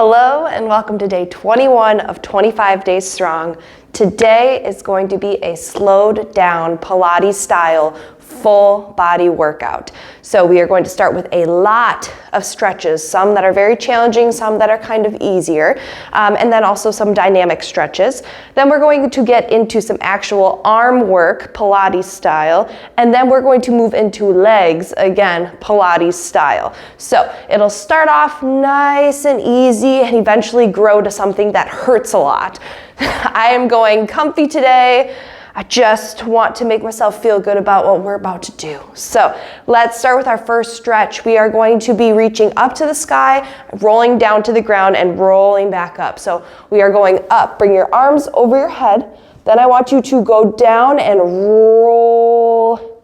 Hello and welcome to day 21 of 25 Days Strong. Today is going to be a slowed down Pilates style full body workout. So we are going to start with a lot of stretches, some that are very challenging, some that are kind of easier, and then also some dynamic stretches. Then we're going to get into some actual arm work, Pilates style, and then we're going to move into legs, again, Pilates style. So it'll start off nice and easy and eventually grow to something that hurts a lot. I am going comfy today. I just want to make myself feel good about what we're about to do. So let's start with our first stretch. We are going to be reaching up to the sky, rolling down to the ground, and rolling back up. So we are going up. Bring your arms over your head. Then I want you to go down and roll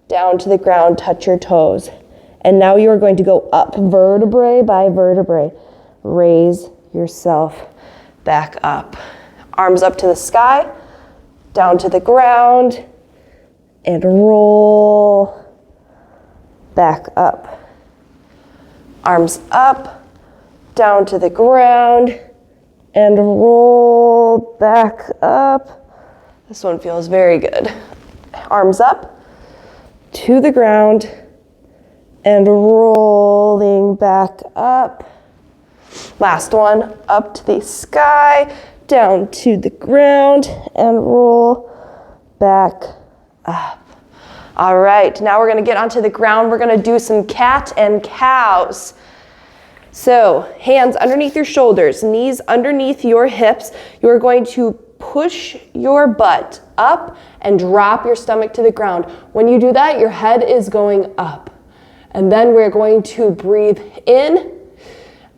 down to the ground, touch your toes. And now you are going to go up vertebrae by vertebrae. Raise yourself back up. Arms up to the sky. Down to the ground, and roll back up. Arms up, down to the ground, and roll back up. This one feels very good. Arms up, to the ground, and rolling back up. Last one, up to the sky, down to the ground, and roll back up. All right, now we're gonna get onto the ground. We're gonna do some cat and cows. So hands underneath your shoulders, knees underneath your hips. You're going to push your butt up and drop your stomach to the ground. When you do that, your head is going up. And then we're going to breathe in,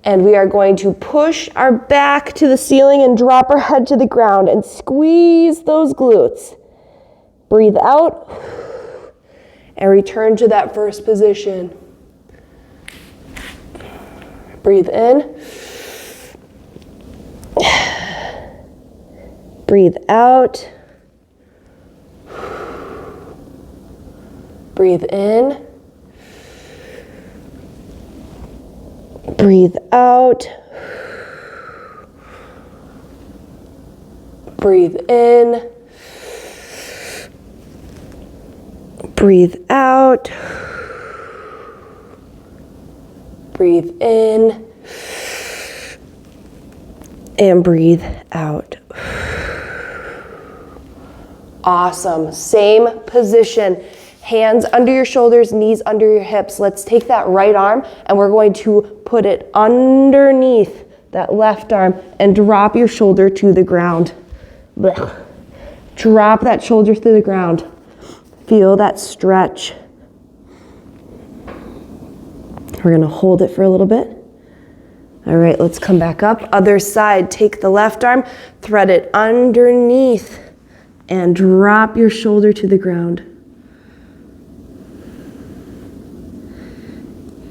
and we are going to push our back to the ceiling and drop our head to the ground and squeeze those glutes. Breathe out and return to that first position. Breathe in. Breathe out. Breathe in. Breathe out. Breathe in. Breathe out. Breathe in. And breathe out. Awesome. Same position. Hands under your shoulders, knees under your hips. Let's take that right arm and we're going to put it underneath that left arm and drop your shoulder to the ground. Blech. Drop that shoulder to the ground. Feel that stretch. We're gonna hold it for a little bit. All right, let's come back up. Other side, take the left arm, thread it underneath and drop your shoulder to the ground.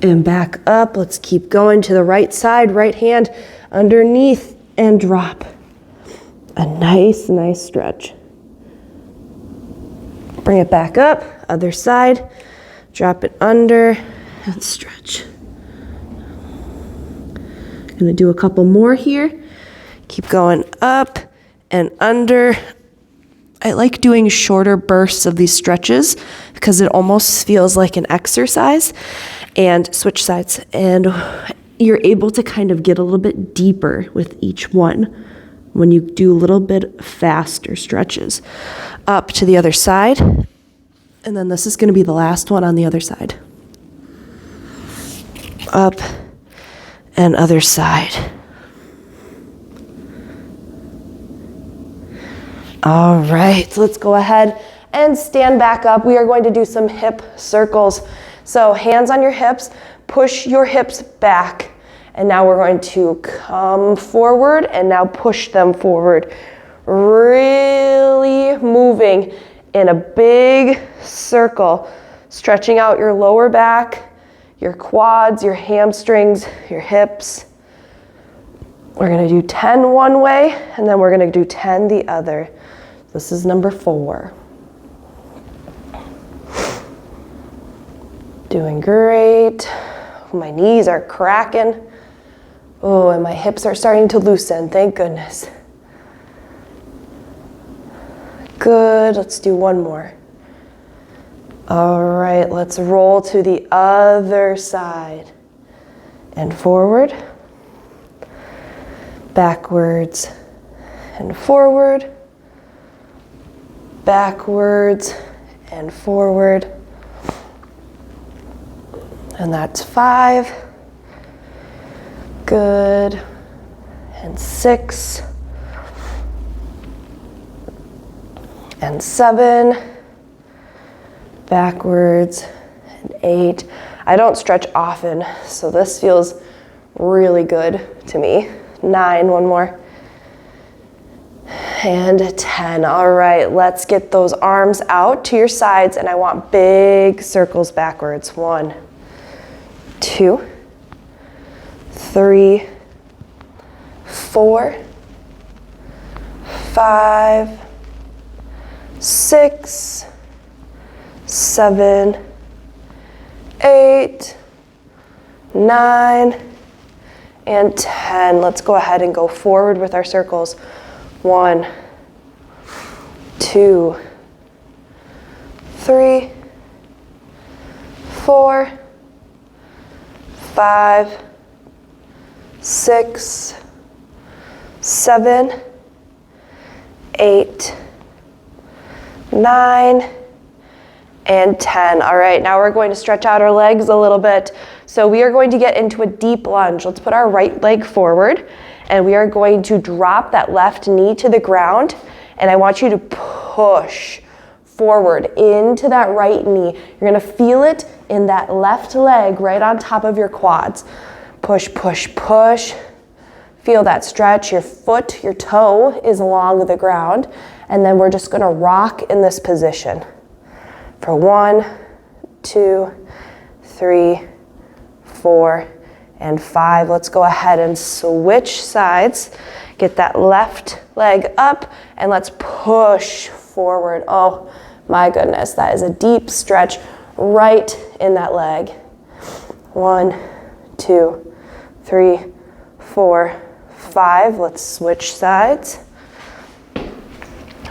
And back up. Let's keep going to the right side, right hand underneath and drop. A nice stretch. Bring it back up, other side, drop it under and stretch. Gonna do a couple more here. Keep going up and under. I like doing shorter bursts of these stretches because it almost feels like an exercise. And switch sides, and you're able to kind of get a little bit deeper with each one when you do a little bit faster stretches. Up to the other side, and then this is going to be the last one on the other side. Up and other side. All right, let's go ahead and stand back up. We are going to do some hip circles. So hands on your hips, push your hips back. And now we're going to come forward and now push them forward. Really moving in a big circle, stretching out your lower back, your quads, your hamstrings, your hips. We're gonna do 10 one way, and then we're gonna do 10 the other. This is number 4. Doing great. My knees are cracking. Oh, and my hips are starting to loosen, thank goodness. Good, let's do one more. All right, let's roll to the other side. And forward, backwards, and forward, backwards, and forward. And that's 5. Good. And 6. And 7. Backwards. And 8. I don't stretch often, so this feels really good to me. 9, one more. And 10. All right, let's get those arms out to your sides, and I want big circles backwards. 1, 2, 3, 4, 5, 6, 7, 8, 9, and 10. Let's go ahead and go forward with our circles. 1, 2, 3, 4, 5, 6, 7, 8, 9, and 10. All right, now we're going to stretch out our legs a little bit. So we are going to get into a deep lunge. Let's put our right leg forward, and we are going to drop that left knee to the ground, and I want you to push forward into that right knee. You're gonna feel it in that left leg right on top of your quads. Push, push, push. Feel that stretch. Your foot, your toe is along the ground, and then we're just gonna rock in this position for 1, 2, 3, 4, and 5. Let's go ahead and switch sides. Get that left leg up, and let's push forward. Oh my goodness, that is a deep stretch right in that leg. 1, 2, 3, 4, 5. Let's switch sides.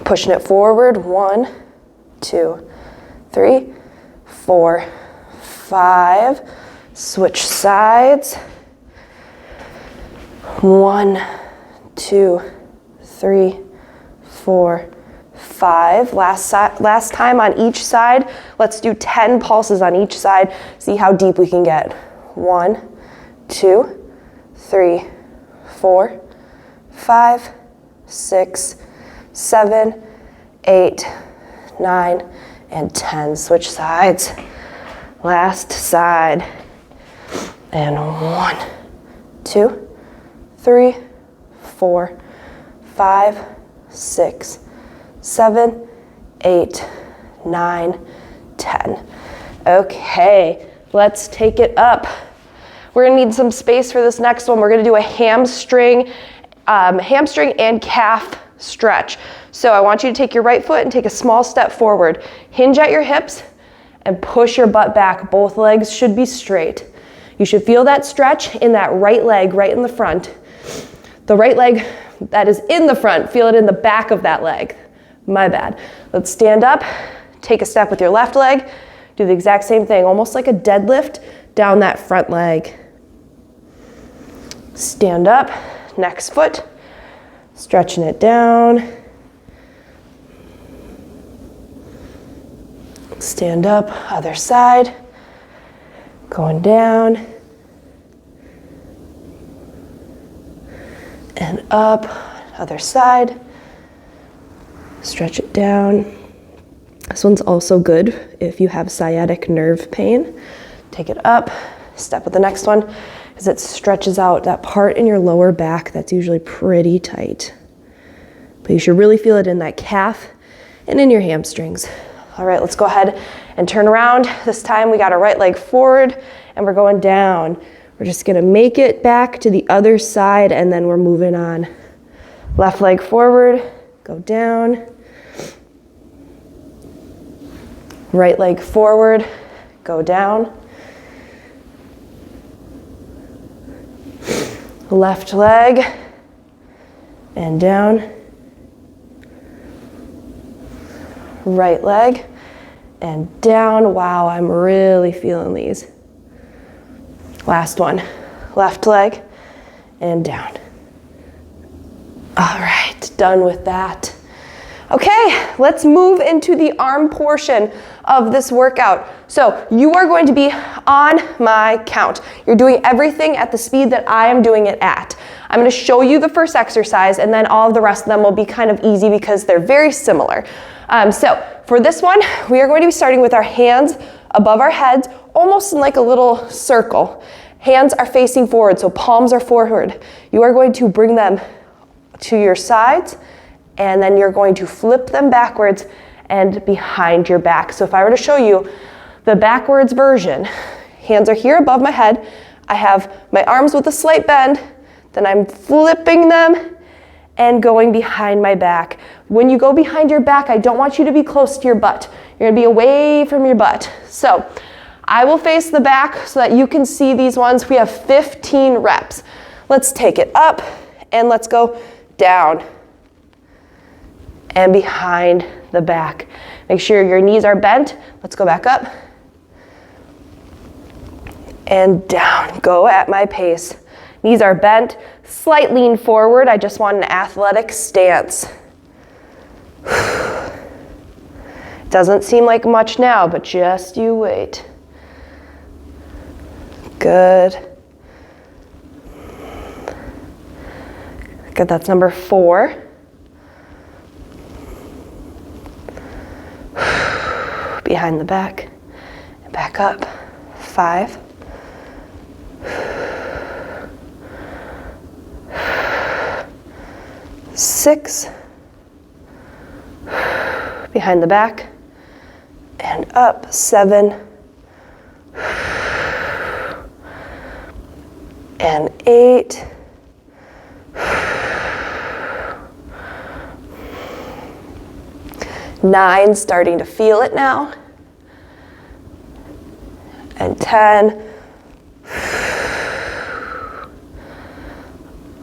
Pushing it forward. 1, 2, 3, 4, 5. Switch sides. 1, 2, 3, 4, 5. Last time on each side. Let's do 10 pulses on each side. See how deep we can get. 1, 2, 3, 4, 5, 6, 7, 8, 9, and 10. Switch sides. Last side. And 1, 2, 3, 4, 5, 6, 7, 8, 9, 10. Okay, let's take it up. We're gonna need some space for this next one. We're gonna do a hamstring and calf stretch. So I want you to take your right foot and take a small step forward. Hinge at your hips and push your butt back. Both legs should be straight. You should feel that stretch in that right leg, right in the front. The right leg that is in the front, feel it in the back of that leg. My bad. Let's stand up, take a step with your left leg, do the exact same thing, almost like a deadlift down that front leg. Stand up, next foot, stretching it down. Stand up, other side, going down, and up, other side, stretch it down. This one's also good if you have sciatic nerve pain. Take it up, step with the next one, because it stretches out that part in your lower back that's usually pretty tight. But you should really feel it in that calf and in your hamstrings. All right, let's go ahead and turn around. This time we got our right leg forward and we're going down. We're just gonna make it back to the other side and then we're moving on. Left leg forward, go down. Right leg forward, go down. Left leg and down. Right leg and down. Wow, I'm really feeling these. Last one. Left leg and down. All right, done with that. Okay, let's move into the arm portion of this workout. So you are going to be on my count. You're doing everything at the speed that I am doing it at. I'm going to show you the first exercise, and then all of the rest of them will be kind of easy because they're very similar. So for this one, we are going to be starting with our hands above our heads, almost in like a little circle. Hands are facing forward, so palms are forward. You are going to bring them to your sides, and then you're going to flip them backwards and behind your back. So if I were to show you the backwards version, hands are here above my head. I have my arms with a slight bend, then I'm flipping them and going behind my back. When you go behind your back, I don't want you to be close to your butt. You're gonna be away from your butt. So I will face the back so that you can see these ones. We have 15 reps. Let's take it up and let's go down and behind the back. Make sure your knees are bent. Let's go back up and down. Go at my pace. Knees are bent, slight lean forward. I just want an athletic stance. Doesn't seem like much now, but just you wait. Good. Good, that's number 4. Behind the back, and back up. 5. 6. Behind the back, and up. 7. And 8. 9, starting to feel it now. And 10.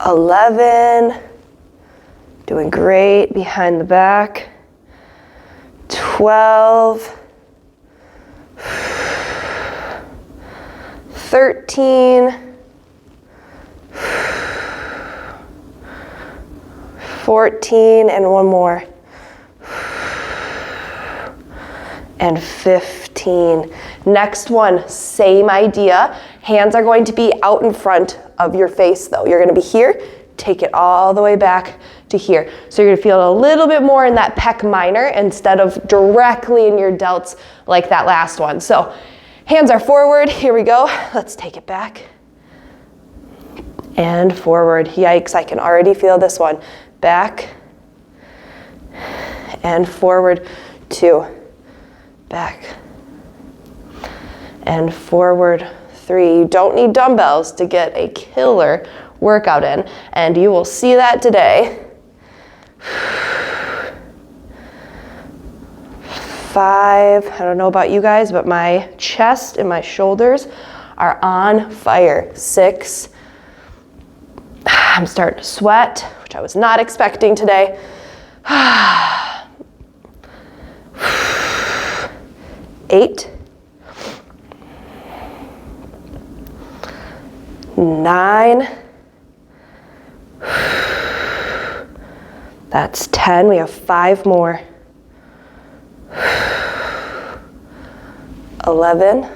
11. Doing great behind the back. 12. 13. 14, and one more. And 15. Next one, same idea. Hands are going to be out in front of your face though. You're going to be here, take it all the way back to here. So you're going to feel a little bit more in that pec minor instead of directly in your delts like that last one. So hands are forward. Here we go. Let's take it back. And forward. Yikes, I can already feel this one. Back and forward. 2. Back and forward. 3. You don't need dumbbells to get a killer workout in, and you will see that today. 5. I don't know about you guys, but my chest and my shoulders are on fire. 6. I'm starting to sweat, which I was not expecting today. 8. 9. That's 10. We have 5 more. 11.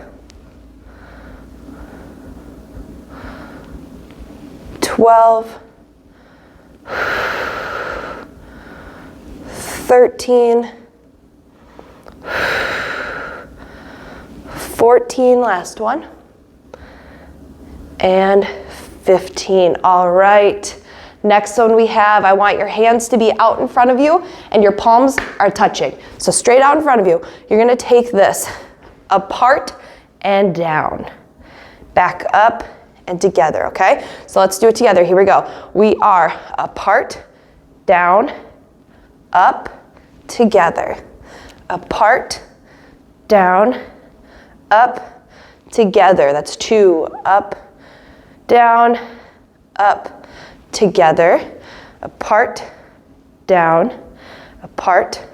12. 13. 14, last one. And 15. All right. Next one we have, I want your hands to be out in front of you and your palms are touching. So straight out in front of you. You're going to take this apart and down. Back up and together, okay? So let's do it together. Here we go. We are apart, down, up, together. Apart, down, up, together. That's 2. Up, down, up, together, apart, down, apart,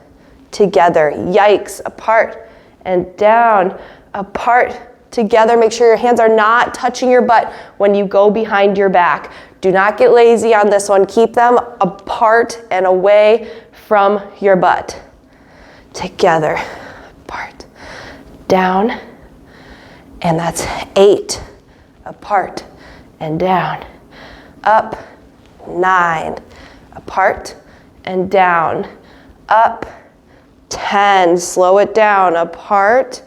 together. Yikes, apart and down, apart, together. Make sure your hands are not touching your butt when you go behind your back. Do not get lazy on this one. Keep them apart and away from your butt. Together, apart, down, and that's 8, apart and down, up, 9, apart and down, up, 10, slow it down, apart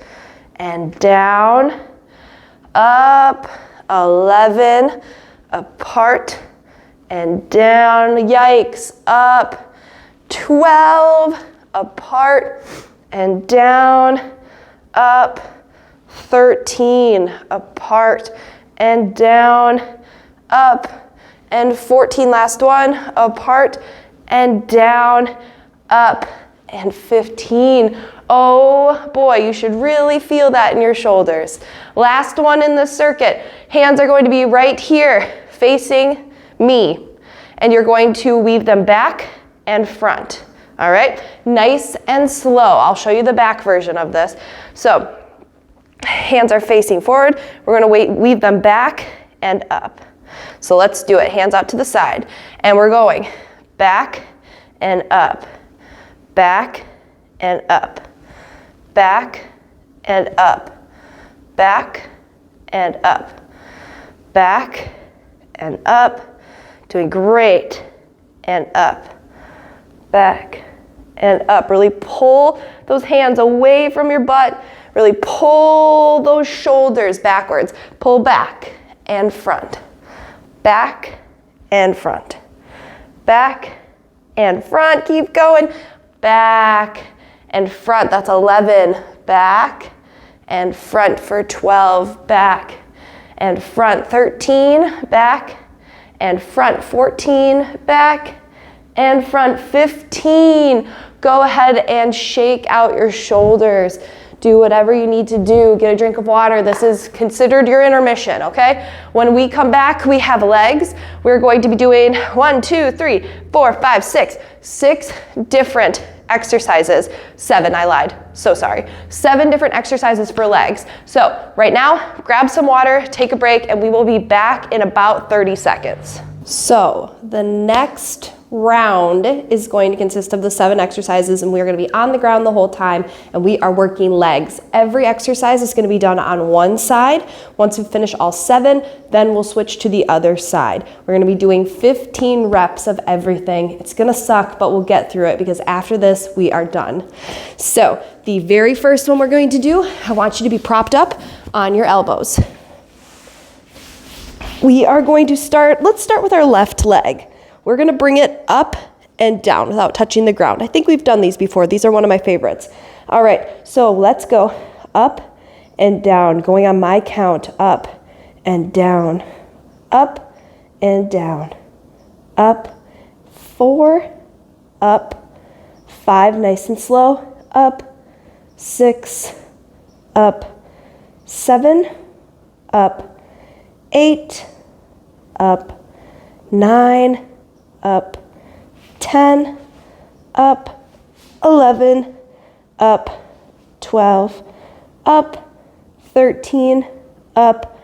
and down, up, 11, apart and down, yikes, up, 12, apart and down, up, 13, apart and down, up, and 14, last one, apart and down, up, and 15. Oh boy, you should really feel that in your shoulders. Last one in the circuit. Hands are going to be right here, facing me. And you're going to weave them back and front. All right, nice and slow. I'll show you the back version of this. So, hands are facing forward. We're going to weave them back and up. So let's do it. Hands out to the side. And we're going back and up. Back and up, back and up, back and up, back and up, doing great, and up, back and up. Really pull those hands away from your butt, really pull those shoulders backwards, pull back and front, back and front, back and front, keep going, back and front, that's 11, back and front for 12, back and front, 13, back and front, 14, back and front, 15. Go ahead and shake out your shoulders. Do whatever you need to do. Get a drink of water. This is considered your intermission, okay? When we come back, we have legs. We're going to be doing 1, 2, 3, 4, 5, 6 different exercises. 7, I lied. So sorry. 7 different exercises for legs. So right now, grab some water, take a break, and we will be back in about 30 seconds. So the next round is going to consist of the 7 exercises, and we're going to be on the ground the whole time, and we are working legs. Every exercise is going to be done on one side. Once we finish all 7, then we'll switch to the other side. We're going to be doing 15 reps of everything. It's going to suck, but we'll get through it because after this, we are done. So the very first one we're going to do, I want you to be propped up on your elbows. We are going to let's start with our left leg. We're going to bring it up and down without touching the ground. I think we've done these before. These are one of my favorites. All right, so let's go up and down, going on my count, up and down, up and down, up, 4, up, 5, nice and slow, up, 6, up, 7, up, 8, up, 9, up, 10, up, 11, up, 12, up, 13, up,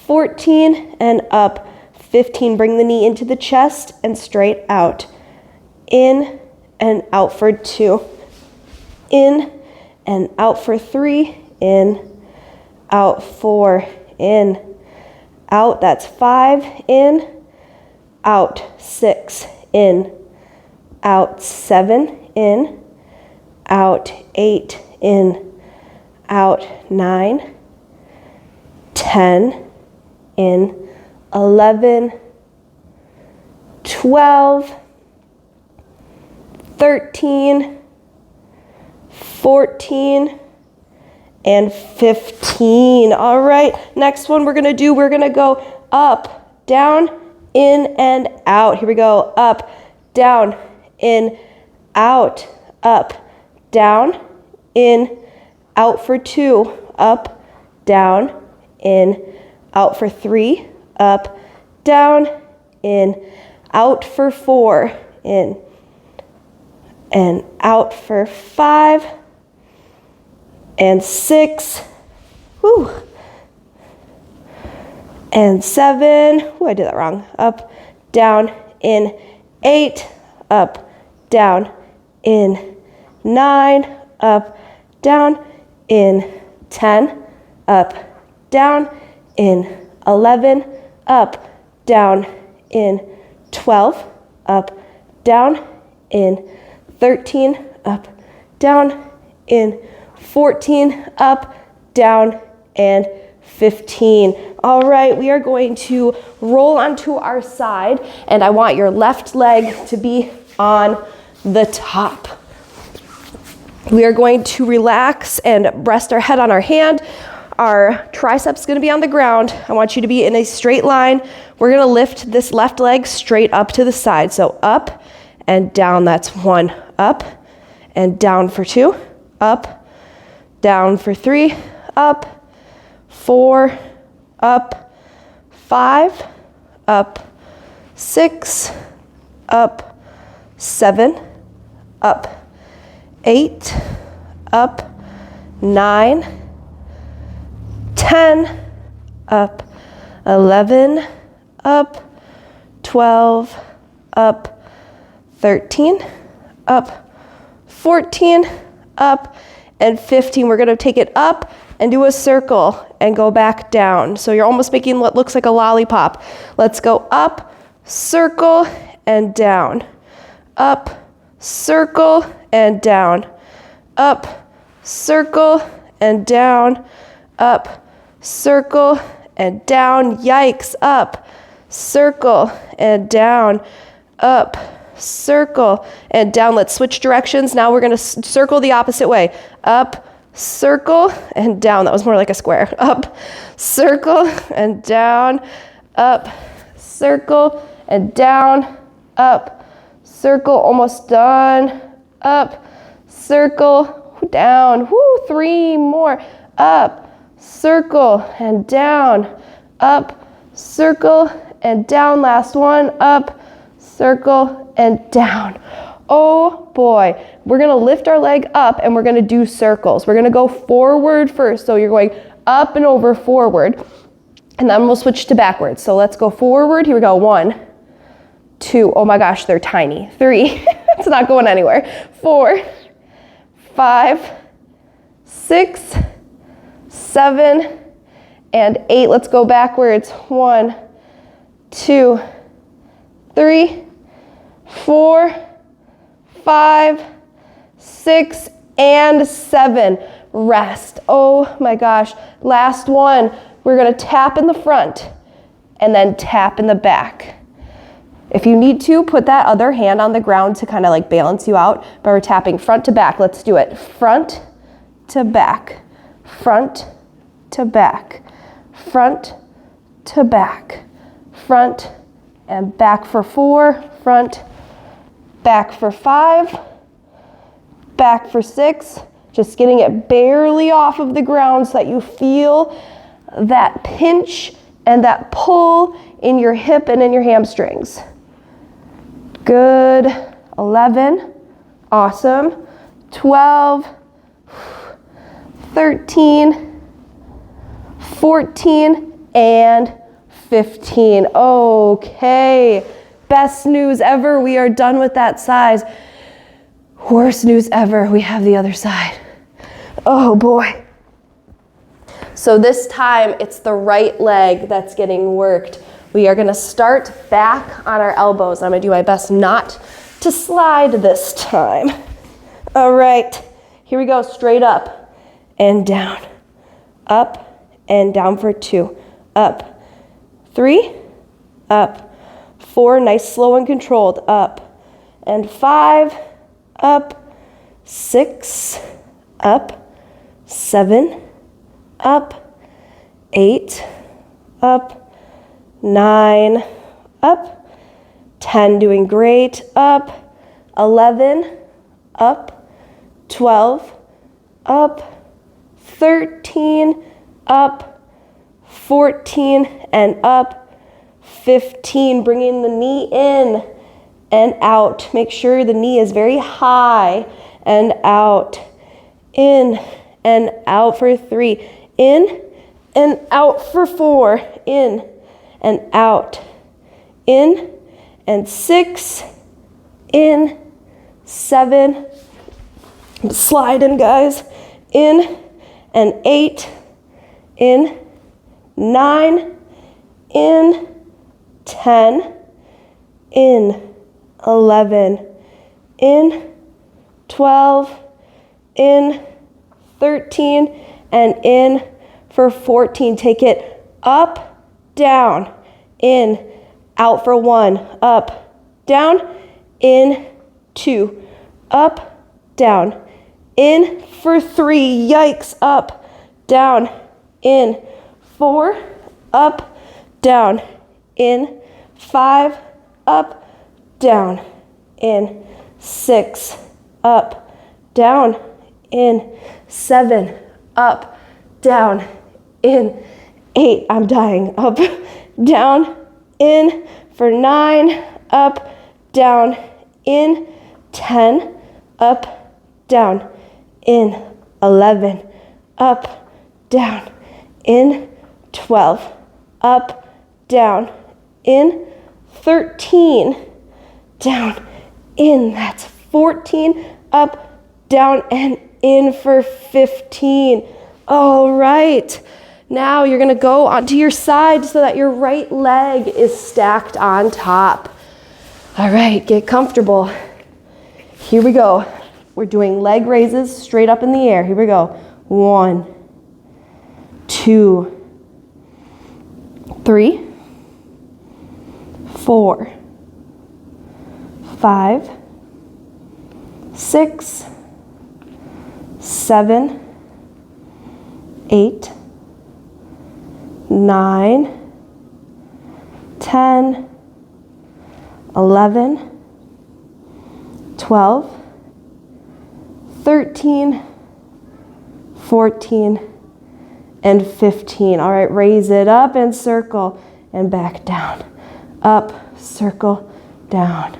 14, and up, 15. Bring the knee into the chest and straight out. In and out for 2. In and out for 3. In, out 4. In, out, that's 5. In, out 6, in, out 7, in, out 8, in, out 9, 10, in, 11, 12, 13, 14, and 15. All right, next one we're going to go up, down, in and out. Here we go. Up, down, in, out, up, down, in, out for 2, up, down, in, out for 3, up, down, in, out for 4, in, and out for 5, and 6, whoo, and 7, I did that wrong, up, down, in, 8, up, down, in, 9, up, down, in, 10, up, down, in, 11, up, down, in, 12, up, down, in, 13, up, down, in, 14, up, down, and 15. All right, we are going to roll onto our side, and I want your left leg to be on the top. We are going to relax and rest our head on our hand. Our triceps is going to be on the ground. I want you to be in a straight line. We're going to lift this left leg straight up to the side. So up and down, that's 1. Up and down for 2. Up, down for 3. Up, 4. Up, 5. Up, 6. Up, 7. Up, 8. Up, 9. 10, up, 11, up, 12, up, 13, up, 14, up, and 15. We're going to take it up and do a circle and go back down. So you're almost making what looks like a lollipop. Let's go up, circle, and down. Up, circle, and down. Up, circle, and down. Up, circle, and down. Yikes. Up, circle, and down. Up, circle, and down. Let's switch directions. Now we're going to circle the opposite way. Up, circle, and down. That was more like a square. Up, circle, and down. Up, circle, and down. Up, circle, almost done. Up, circle, down. Woo, 3 more. Up, circle, and down. Up, circle, and down. Last one. Up, circle, and down. Oh boy. We're going to lift our leg up and we're going to do circles. We're going to go forward first. So you're going up and over forward. And then we'll switch to backwards. So let's go forward. Here we go. 1, 2. Oh my gosh, they're tiny. 3. It's not going anywhere. 4, 5, 6, 7, and 8. Let's go backwards. 1, 2, 3, 4, 5, 6, and 7. Rest. Oh my gosh. Last one. We're going to tap in the front and then tap in the back. If you need to, put that other hand on the ground to kind of like balance you out, but we're tapping front to back. Let's do it. Front to back. Front to back. Front to back. Front and back for 4. Front, back for 5. Back for 6. Just getting it barely off of the ground so that you feel that pinch and that pull in your hip and in your hamstrings. Good. 11. Awesome. 12. 13. 14. And 15. Okay. Best news ever. We are done with that size. Worst news ever. We have the other side. Oh boy. So this time it's the right leg that's getting worked. We are going to start back on our elbows. I'm going to do my best not to slide this time. All right, here we go. Straight up and down. Up and down for 2. Up. 3. Up. 4. Nice, slow and controlled. Up. And 5. Up. 6. Up. 7. Up, 8, up, 9, up, 10, doing great, up, 11, up, 12, up, 13, up, 14, and up, 15, bringing the knee in and out. Make sure the knee is very high and out. In and out for 3. In and out for 4. In and out. In and 6. In. 7. Slide in, guys. In and 8. In. 9. In. 10. In. 11. In. 12. In. 13. And in for 14. Take it up, down, in, out for 1, up, down, in, 2, up, down, in for 3, yikes, up, down, in, 4, up, down, in, 5, up, down, in, 6, up, down, in, 7, up, down, in, 8, I'm dying, up, down, in, for 9, up, down, in, 10, up, down, in, 11, up, down, in, 12, up, down, in, 13, down, in, that's 14, up, down, and in for 15. All right. Now you're gonna go onto your side so that your right leg is stacked on top. All right, get comfortable. Here we go. We're doing leg raises straight up in the air. Here we go. 1, 2, 3, 4, 5, 6, 7, 8, 9, 10, 11, 12, 13, 14, and 15. All right, raise it up and circle and back down. Up, circle, down.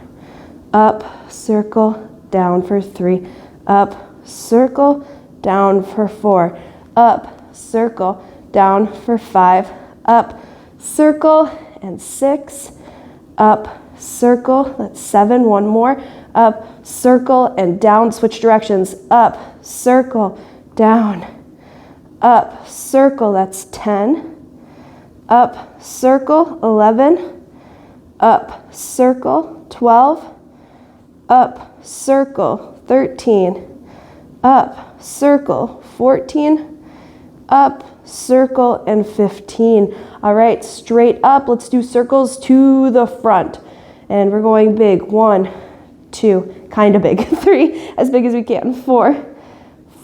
Up, circle, down for 3. Up, circle, down for 4. Up, circle, down for 5. Up, circle, and 6. Up, circle, that's 7. One more. Up, circle, and down. Switch directions. Up, circle, down. Up, circle, that's 10. Up, circle, 11. Up, circle, 12. Up, circle, 13. Up, circle, 14. Up, circle, and 15. All right, straight up. Let's do circles to the front. And we're going big. 1, 2, kind of big. 3, as big as we can. 4,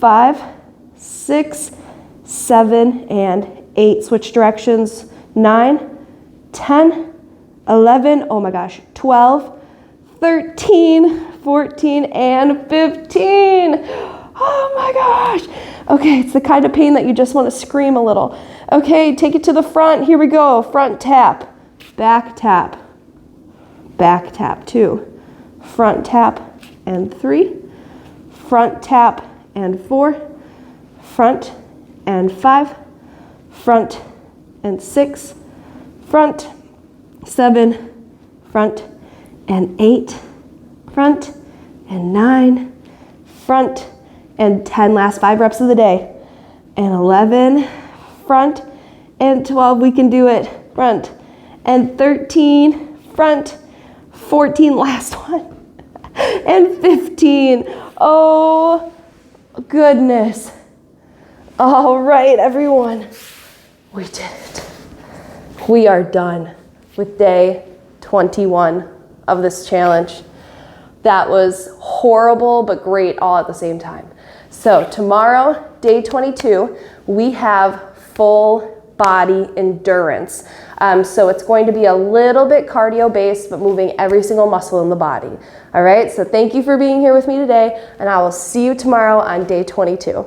5, 6, 7, and 8. Switch directions. 9, 10, 11, oh my gosh, 12, 13, 14, and 15. Oh my gosh. Okay, it's the kind of pain that you just want to scream a little. Okay, take it to the front. Here we go. Front tap, back tap, back tap. 2, front tap, and 3, front tap, and 4, front, and 5, front, and 6, front, 7, front, and 8, front, and 9, front, and 10, last 5 reps of the day, and 11, front, and 12, we can do it, front, and 13, front, 14, last one, and 15, oh goodness. All right, everyone, we did it. We are done with day 21 of this challenge. That was horrible, but great all at the same time. So tomorrow, day 22, we have full body endurance. So it's going to be a little bit cardio based, but moving every single muscle in the body. All right, so thank you for being here with me today, and I will see you tomorrow on day 22.